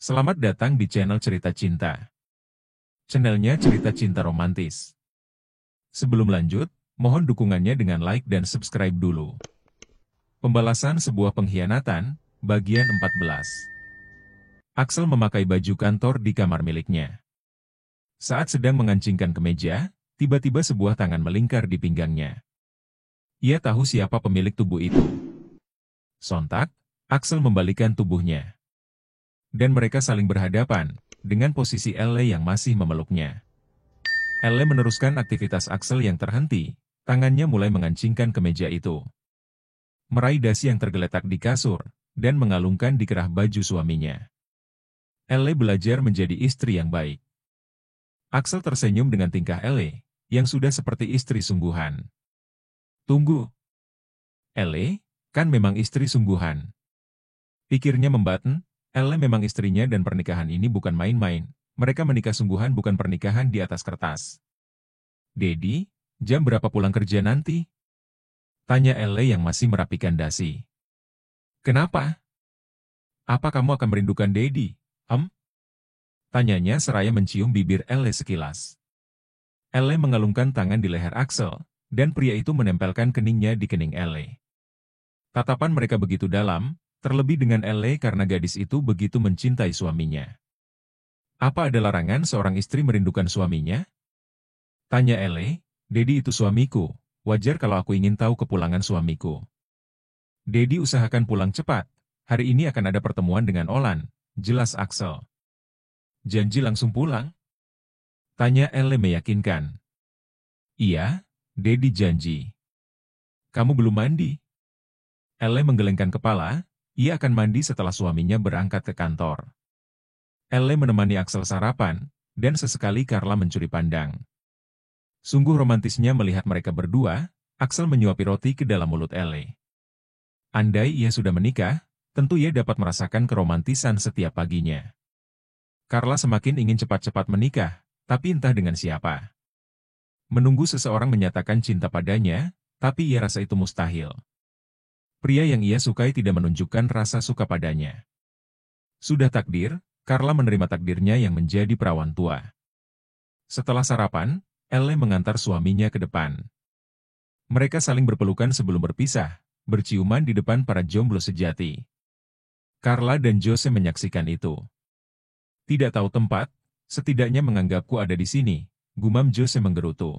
Selamat datang di channel Cerita Cinta. Channelnya Cerita Cinta Romantis. Sebelum lanjut, mohon dukungannya dengan like dan subscribe dulu. Pembalasan sebuah pengkhianatan, bagian 14. Axel memakai baju kantor di kamar miliknya. Saat sedang mengancingkan kemeja, tiba-tiba sebuah tangan melingkar di pinggangnya. Ia tahu siapa pemilik tubuh itu. Sontak, Axel membalikkan tubuhnya. Dan mereka saling berhadapan, dengan posisi Elle yang masih memeluknya. Elle meneruskan aktivitas Axel yang terhenti, tangannya mulai mengancingkan kemeja itu. Meraih dasi yang tergeletak di kasur, dan mengalungkan di kerah baju suaminya. Elle belajar menjadi istri yang baik. Axel tersenyum dengan tingkah Elle, yang sudah seperti istri sungguhan. Tunggu. Elle, kan memang istri sungguhan. Pikirnya membaten. Elle memang istrinya dan pernikahan ini bukan main-main. Mereka menikah sungguhan bukan pernikahan di atas kertas. Dedi, jam berapa pulang kerja nanti? Tanya Elle yang masih merapikan dasi. Kenapa? Apa kamu akan merindukan Dedi? Tanyanya seraya mencium bibir Elle sekilas. Elle mengalungkan tangan di leher Axel, dan pria itu menempelkan keningnya di kening Elle. Tatapan mereka begitu dalam, terlebih dengan Elle karena gadis itu begitu mencintai suaminya. Apa ada larangan seorang istri merindukan suaminya? Tanya Elle, Dedi itu suamiku, wajar kalau aku ingin tahu kepulangan suamiku. Dedi usahakan pulang cepat, hari ini akan ada pertemuan dengan Olan, jelas Axel. Janji langsung pulang? Tanya Elle meyakinkan. Iya, Dedi janji. Kamu belum mandi? Elle menggelengkan kepala. Ia akan mandi setelah suaminya berangkat ke kantor. Elle menemani Axel sarapan, dan sesekali Carla mencuri pandang. Sungguh romantisnya melihat mereka berdua. Axel menyuapi roti ke dalam mulut Elle. Andai ia sudah menikah, tentu ia dapat merasakan keromantisan setiap paginya. Carla semakin ingin cepat-cepat menikah, tapi entah dengan siapa. Menunggu seseorang menyatakan cinta padanya, tapi ia rasa itu mustahil. Pria yang ia sukai tidak menunjukkan rasa suka padanya. Sudah takdir, Carla menerima takdirnya yang menjadi perawan tua. Setelah sarapan, Elle mengantar suaminya ke depan. Mereka saling berpelukan sebelum berpisah, berciuman di depan para jomblo sejati. Carla dan Jose menyaksikan itu. Tidak tahu tempat, setidaknya menganggapku ada di sini, gumam Jose menggerutu.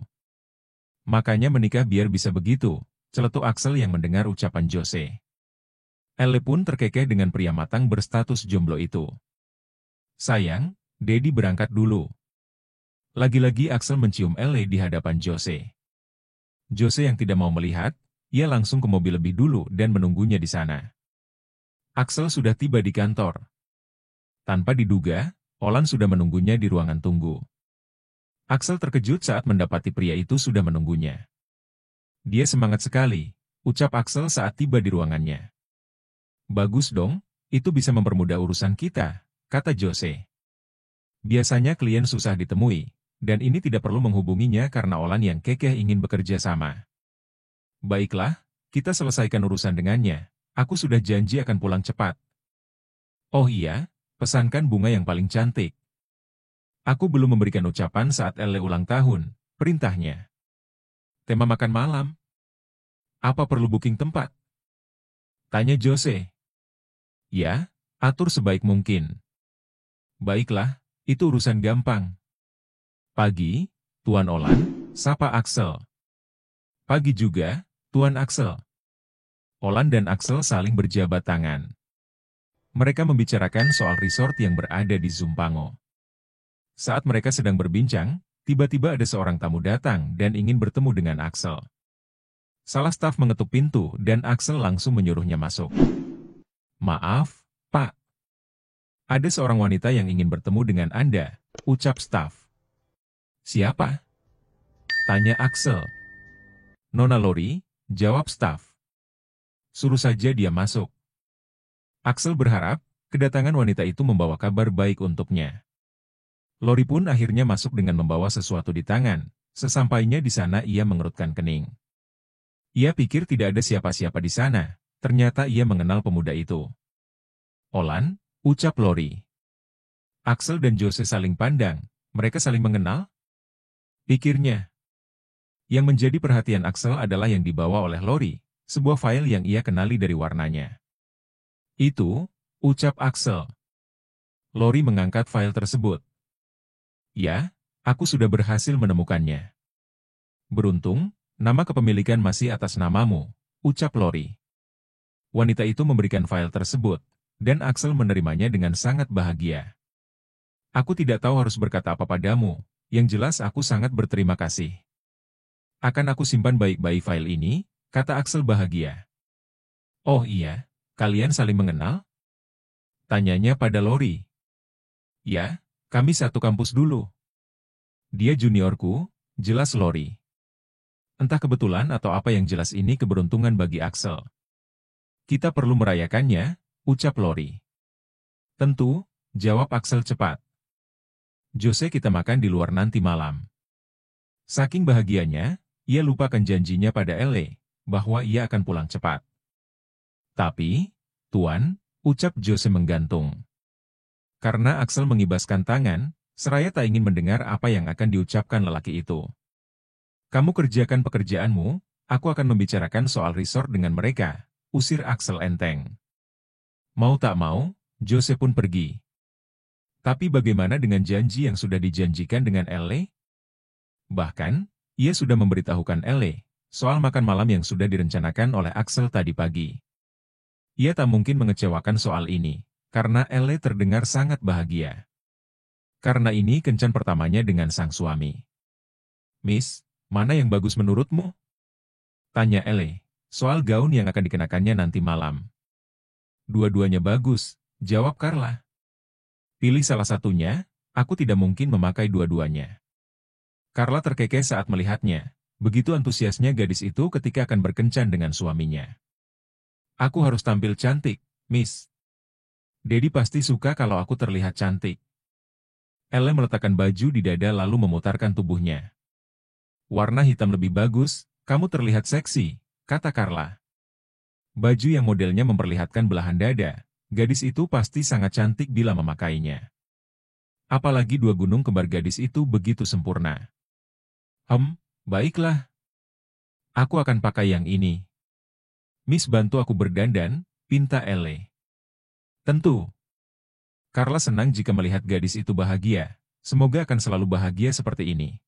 Makanya menikah biar bisa begitu, celetuk Axel yang mendengar ucapan Jose. Elle pun terkekeh dengan pria matang berstatus jomblo itu. Sayang, Dedi berangkat dulu. Lagi-lagi Axel mencium Elle di hadapan Jose. Jose yang tidak mau melihat, ia langsung ke mobil lebih dulu dan menunggunya di sana. Axel sudah tiba di kantor. Tanpa diduga, Olan sudah menunggunya di ruangan tunggu. Axel terkejut saat mendapati pria itu sudah menunggunya. Dia semangat sekali, ucap Axel saat tiba di ruangannya. Bagus dong, itu bisa mempermudah urusan kita, kata Jose. Biasanya klien susah ditemui, dan ini tidak perlu menghubunginya karena Olan yang kekeh ingin bekerja sama. Baiklah, kita selesaikan urusan dengannya, aku sudah janji akan pulang cepat. Oh iya, pesankan bunga yang paling cantik. Aku belum memberikan ucapan saat Elle ulang tahun, perintahnya. Tema makan malam. Apa perlu booking tempat? Tanya Jose. Ya, atur sebaik mungkin. Baiklah, itu urusan gampang. Pagi, Tuan Olan, sapa Axel. Pagi juga, Tuan Axel. Olan dan Axel saling berjabat tangan. Mereka membicarakan soal resort yang berada di Zumpango. Saat mereka sedang berbincang, tiba-tiba ada seorang tamu datang dan ingin bertemu dengan Axel. Salah staf mengetuk pintu dan Axel langsung menyuruhnya masuk. Maaf, Pak. Ada seorang wanita yang ingin bertemu dengan Anda, ucap staf. Siapa? Tanya Axel. Nona Lori, jawab staf. Suruh saja dia masuk. Axel berharap, kedatangan wanita itu membawa kabar baik untuknya. Lori pun akhirnya masuk dengan membawa sesuatu di tangan. Sesampainya di sana ia mengerutkan kening. Ia pikir tidak ada siapa-siapa di sana, ternyata ia mengenal pemuda itu. Olan, ucap Lori. Axel dan Jose saling pandang, mereka saling mengenal? Pikirnya. Yang menjadi perhatian Axel adalah yang dibawa oleh Lori, sebuah file yang ia kenali dari warnanya. Itu, ucap Axel. Lori mengangkat file tersebut. Ya, aku sudah berhasil menemukannya. Beruntung, nama kepemilikan masih atas namamu, ucap Lori. Wanita itu memberikan file tersebut, dan Axel menerimanya dengan sangat bahagia. Aku tidak tahu harus berkata apa padamu, yang jelas aku sangat berterima kasih. Akan aku simpan baik-baik file ini, kata Axel bahagia. Oh iya, kalian saling mengenal? Tanyanya pada Lori. Ya, kami satu kampus dulu. Dia juniorku, jelas Lori. Entah kebetulan atau apa yang jelas ini keberuntungan bagi Axel. Kita perlu merayakannya, ucap Lori. Tentu, jawab Axel cepat. Jose kita makan di luar nanti malam. Saking bahagianya, ia lupakan janjinya pada Elle, bahwa ia akan pulang cepat. Tapi, Tuan, ucap Jose menggantung. Karena Axel mengibaskan tangan, seraya tak ingin mendengar apa yang akan diucapkan lelaki itu. Kamu kerjakan pekerjaanmu, aku akan membicarakan soal resort dengan mereka, usir Axel enteng. Mau tak mau, Jose pun pergi. Tapi bagaimana dengan janji yang sudah dijanjikan dengan Elle? Bahkan, ia sudah memberitahukan Elle soal makan malam yang sudah direncanakan oleh Axel tadi pagi. Ia tak mungkin mengecewakan soal ini, karena Elle terdengar sangat bahagia. Karena ini kencan pertamanya dengan sang suami. Miss, mana yang bagus menurutmu? Tanya Elle, soal gaun yang akan dikenakannya nanti malam. Dua-duanya bagus, jawab Carla. Pilih salah satunya, aku tidak mungkin memakai dua-duanya. Carla terkekeh saat melihatnya, begitu antusiasnya gadis itu ketika akan berkencan dengan suaminya. Aku harus tampil cantik, Miss. Daddy pasti suka kalau aku terlihat cantik. Elle meletakkan baju di dada lalu memutarkan tubuhnya. Warna hitam lebih bagus, kamu terlihat seksi, kata Carla. Baju yang modelnya memperlihatkan belahan dada, gadis itu pasti sangat cantik bila memakainya. Apalagi dua gunung kembar gadis itu begitu sempurna. Baiklah. Aku akan pakai yang ini. Miss bantu aku berdandan, pinta Elle. Tentu. Carla senang jika melihat gadis itu bahagia, semoga akan selalu bahagia seperti ini.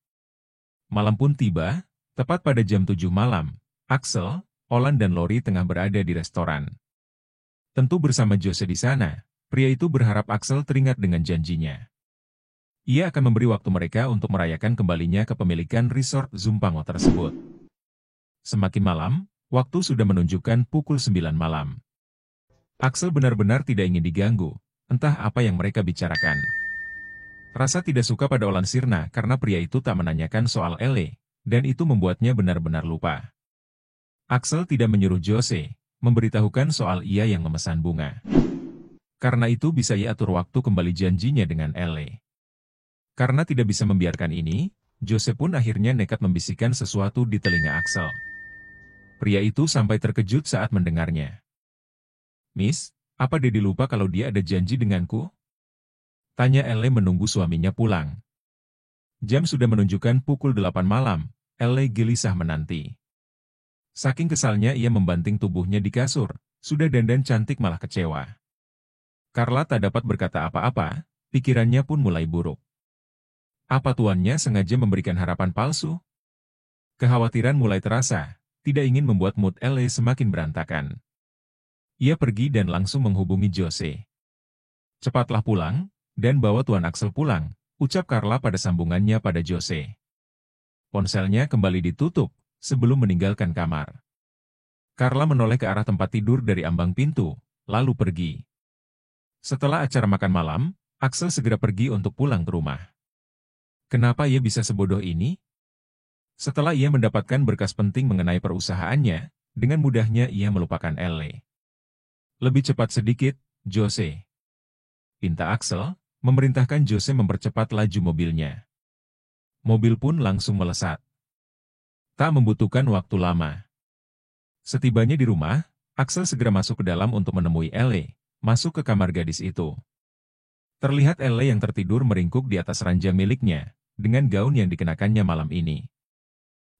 Malam pun tiba, tepat pada jam 7 malam, Axel, Olan dan Lori tengah berada di restoran. Tentu bersama Jose di sana, pria itu berharap Axel teringat dengan janjinya. Ia akan memberi waktu mereka untuk merayakan kembalinya kepemilikan resort Zumpango tersebut. Semakin malam, waktu sudah menunjukkan pukul 9 malam. Axel benar-benar tidak ingin diganggu, entah apa yang mereka bicarakan. Rasa tidak suka pada Olan sirna karena pria itu tak menanyakan soal Elle, dan itu membuatnya benar-benar lupa. Axel tidak menyuruh Jose memberitahukan soal ia yang memesan bunga. Karena itu bisa ia atur waktu kembali janjinya dengan Elle. Karena tidak bisa membiarkan ini, Jose pun akhirnya nekat membisikkan sesuatu di telinga Axel. Pria itu sampai terkejut saat mendengarnya. Miss, apa Daddy lupa kalau dia ada janji denganku? Tanya Elle menunggu suaminya pulang. Jam sudah menunjukkan pukul 8 malam, Elle gelisah menanti. Saking kesalnya ia membanting tubuhnya di kasur, sudah dandan cantik malah kecewa. Carla tak dapat berkata apa-apa, pikirannya pun mulai buruk. Apa tuannya sengaja memberikan harapan palsu? Kekhawatiran mulai terasa, tidak ingin membuat mood Elle semakin berantakan. Ia pergi dan langsung menghubungi Jose. Cepatlah pulang, dan bawa Tuan Axel pulang, ucap Carla pada sambungannya pada Jose. Ponselnya kembali ditutup, sebelum meninggalkan kamar. Carla menoleh ke arah tempat tidur dari ambang pintu, lalu pergi. Setelah acara makan malam, Axel segera pergi untuk pulang ke rumah. Kenapa ia bisa sebodoh ini? Setelah ia mendapatkan berkas penting mengenai perusahaannya, dengan mudahnya ia melupakan Elle. Lebih cepat sedikit, Jose. Pinta Axel, memerintahkan Jose mempercepat laju mobilnya. Mobil pun langsung melesat. Tak membutuhkan waktu lama. Setibanya di rumah, Axel segera masuk ke dalam untuk menemui Elle, masuk ke kamar gadis itu. Terlihat Elle yang tertidur meringkuk di atas ranjang miliknya, dengan gaun yang dikenakannya malam ini.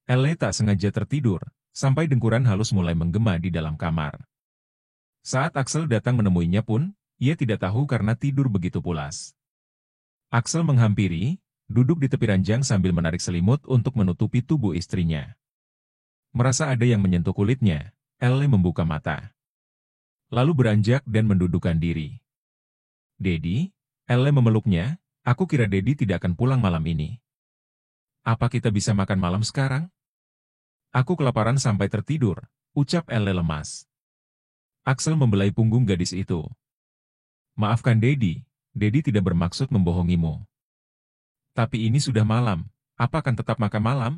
Elle tak sengaja tertidur, sampai dengkuran halus mulai menggema di dalam kamar. Saat Axel datang menemuinya pun, ia tidak tahu karena tidur begitu pulas. Axel menghampiri, duduk di tepi ranjang sambil menarik selimut untuk menutupi tubuh istrinya. Merasa ada yang menyentuh kulitnya, Elle membuka mata. Lalu beranjak dan mendudukkan diri. "Dedi," Elle memeluknya, "aku kira Dedi tidak akan pulang malam ini. Apa kita bisa makan malam sekarang?" "Aku kelaparan sampai tertidur," ucap Elle lemas. Axel membelai punggung gadis itu. "Maafkan Dedi, Dedi tidak bermaksud membohongimu. Tapi ini sudah malam, apa akan tetap makan malam?"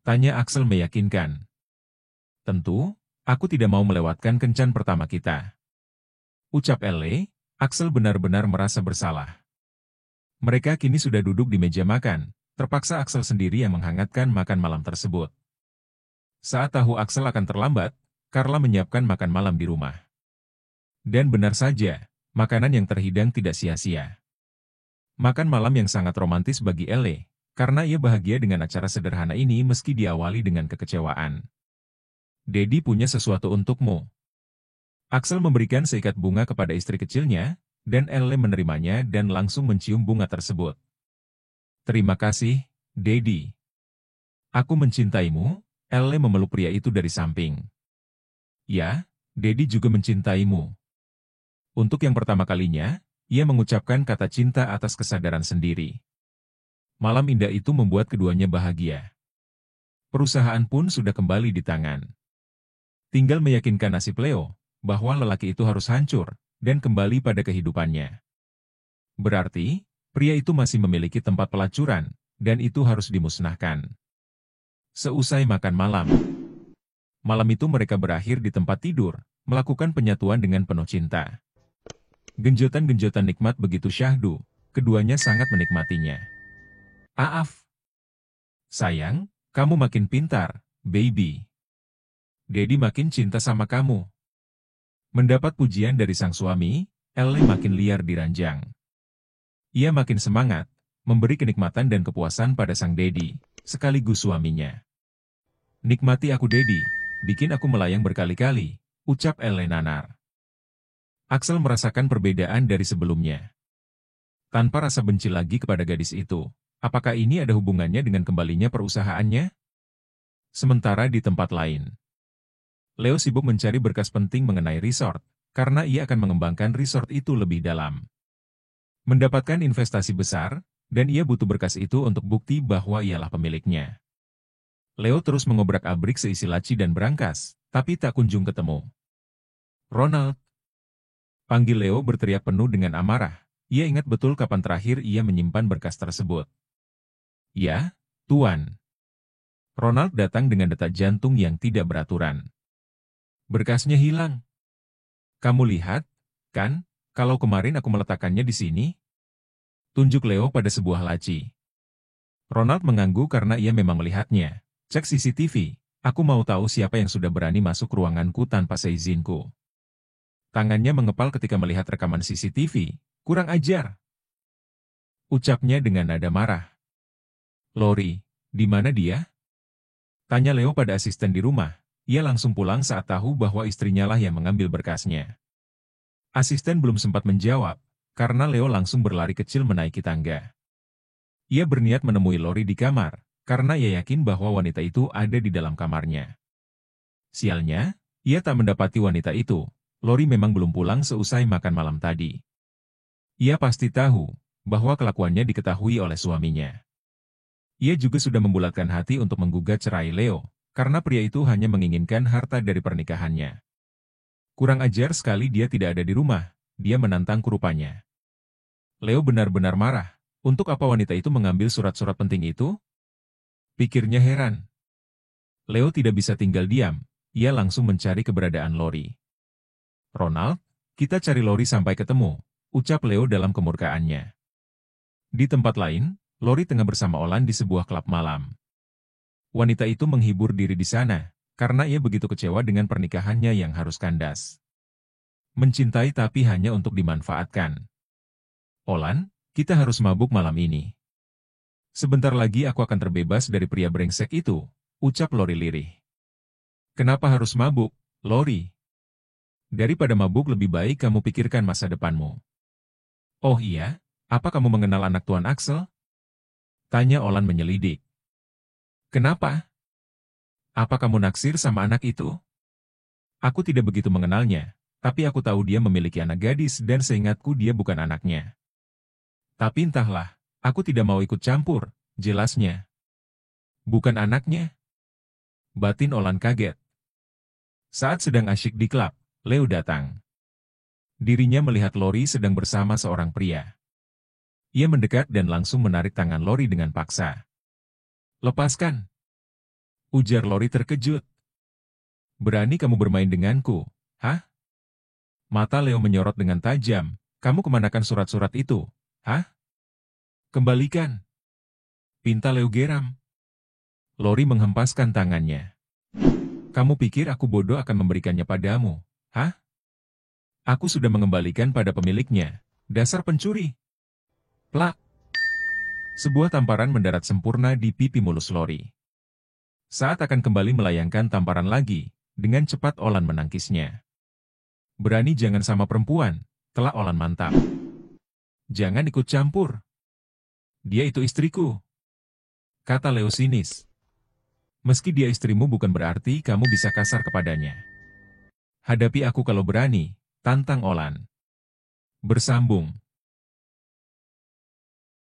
tanya Axel meyakinkan. "Tentu, aku tidak mau melewatkan kencan pertama kita," ucap Elle. Axel benar-benar merasa bersalah. Mereka kini sudah duduk di meja makan, terpaksa Axel sendiri yang menghangatkan makan malam tersebut. Saat tahu Axel akan terlambat, Carla menyiapkan makan malam di rumah. Dan benar saja, makanan yang terhidang tidak sia-sia. Makan malam yang sangat romantis bagi Elle, karena ia bahagia dengan acara sederhana ini meski diawali dengan kekecewaan. "Dedi punya sesuatu untukmu." Axel memberikan seikat bunga kepada istri kecilnya, dan Elle menerimanya dan langsung mencium bunga tersebut. "Terima kasih, Dedi. Aku mencintaimu," Elle memeluk pria itu dari samping. "Ya, Dedi juga mencintaimu." Untuk yang pertama kalinya, ia mengucapkan kata cinta atas kesadaran sendiri. Malam indah itu membuat keduanya bahagia. Perusahaan pun sudah kembali di tangan. Tinggal meyakinkan nasib Leo, bahwa lelaki itu harus hancur, dan kembali pada kehidupannya. Berarti, pria itu masih memiliki tempat pelacuran, dan itu harus dimusnahkan. Seusai makan malam itu mereka berakhir di tempat tidur, melakukan penyatuan dengan penuh cinta. Genjotan-genjotan nikmat begitu syahdu, keduanya sangat menikmatinya. "Aaf. Sayang, kamu makin pintar, baby. Dedi makin cinta sama kamu." Mendapat pujian dari sang suami, Elle makin liar di ranjang. Ia makin semangat, memberi kenikmatan dan kepuasan pada sang Dedi, sekaligus suaminya. "Nikmati aku Dedi, bikin aku melayang berkali-kali," ucap Elle nanar. Axel merasakan perbedaan dari sebelumnya. Tanpa rasa benci lagi kepada gadis itu, apakah ini ada hubungannya dengan kembalinya perusahaannya? Sementara di tempat lain, Leo sibuk mencari berkas penting mengenai resort, karena ia akan mengembangkan resort itu lebih dalam. Mendapatkan investasi besar, dan ia butuh berkas itu untuk bukti bahwa ialah pemiliknya. Leo terus mengobrak-abrik seisi laci dan berangkas, tapi tak kunjung ketemu. "Ronald!" panggil Leo berteriak penuh dengan amarah. Ia ingat betul kapan terakhir ia menyimpan berkas tersebut. "Ya, Tuan." Ronald datang dengan detak jantung yang tidak beraturan. "Berkasnya hilang. Kamu lihat, kan, kalau kemarin aku meletakkannya di sini?" Tunjuk Leo pada sebuah laci. Ronald mengangguk karena ia memang melihatnya. "Cek CCTV, aku mau tahu siapa yang sudah berani masuk ruanganku tanpa seizinku." Tangannya mengepal ketika melihat rekaman CCTV. "Kurang ajar!" ucapnya dengan nada marah. "Lori, di mana dia?" tanya Leo pada asisten di rumah. Ia langsung pulang saat tahu bahwa istrinya lah yang mengambil berkasnya. Asisten belum sempat menjawab, karena Leo langsung berlari kecil menaiki tangga. Ia berniat menemui Lori di kamar, karena ia yakin bahwa wanita itu ada di dalam kamarnya. Sialnya, ia tak mendapati wanita itu. Lori memang belum pulang seusai makan malam tadi. Ia pasti tahu bahwa kelakuannya diketahui oleh suaminya. Ia juga sudah membulatkan hati untuk menggugat cerai Leo, karena pria itu hanya menginginkan harta dari pernikahannya. Kurang ajar sekali dia tidak ada di rumah, dia menantang rupanya. Leo benar-benar marah. Untuk apa wanita itu mengambil surat-surat penting itu? Pikirnya heran. Leo tidak bisa tinggal diam, ia langsung mencari keberadaan Lori. "Ronald, kita cari Lori sampai ketemu," ucap Leo dalam kemurkaannya. Di tempat lain, Lori tengah bersama Olan di sebuah klub malam. Wanita itu menghibur diri di sana, karena ia begitu kecewa dengan pernikahannya yang harus kandas. Mencintai tapi hanya untuk dimanfaatkan. Olan, kita harus mabuk malam ini. Sebentar lagi aku akan terbebas dari pria brengsek itu, ucap Lori lirih. Kenapa harus mabuk, Lori? Daripada mabuk lebih baik kamu pikirkan masa depanmu. Oh iya, apa kamu mengenal anak Tuan Axel? Tanya Olan menyelidik. Kenapa? Apa kamu naksir sama anak itu? Aku tidak begitu mengenalnya, tapi aku tahu dia memiliki anak gadis dan seingatku dia bukan anaknya. Tapi entahlah, aku tidak mau ikut campur, jelasnya. Bukan anaknya? Batin Olan kaget. Saat sedang asyik di klub, Leo datang. Dirinya melihat Lori sedang bersama seorang pria. Ia mendekat dan langsung menarik tangan Lori dengan paksa. Lepaskan. Ujar Lori terkejut. Berani kamu bermain denganku, hah? Mata Leo menyorot dengan tajam. Kamu kemanakan surat-surat itu, hah? Kembalikan. Pinta Leo geram. Lori menghempaskan tangannya. Kamu pikir aku bodoh akan memberikannya padamu, hah? Aku sudah mengembalikan pada pemiliknya. Dasar pencuri. Plak. Sebuah tamparan mendarat sempurna di pipi mulus Lori. Saat akan kembali melayangkan tamparan lagi, dengan cepat Olan menangkisnya. Berani jangan sama perempuan, telak Olan mantap. Jangan ikut campur. Dia itu istriku. Kata Leo sinis. Meski dia istrimu bukan berarti kamu bisa kasar kepadanya. Hadapi aku kalau berani, tantang Olan. Bersambung.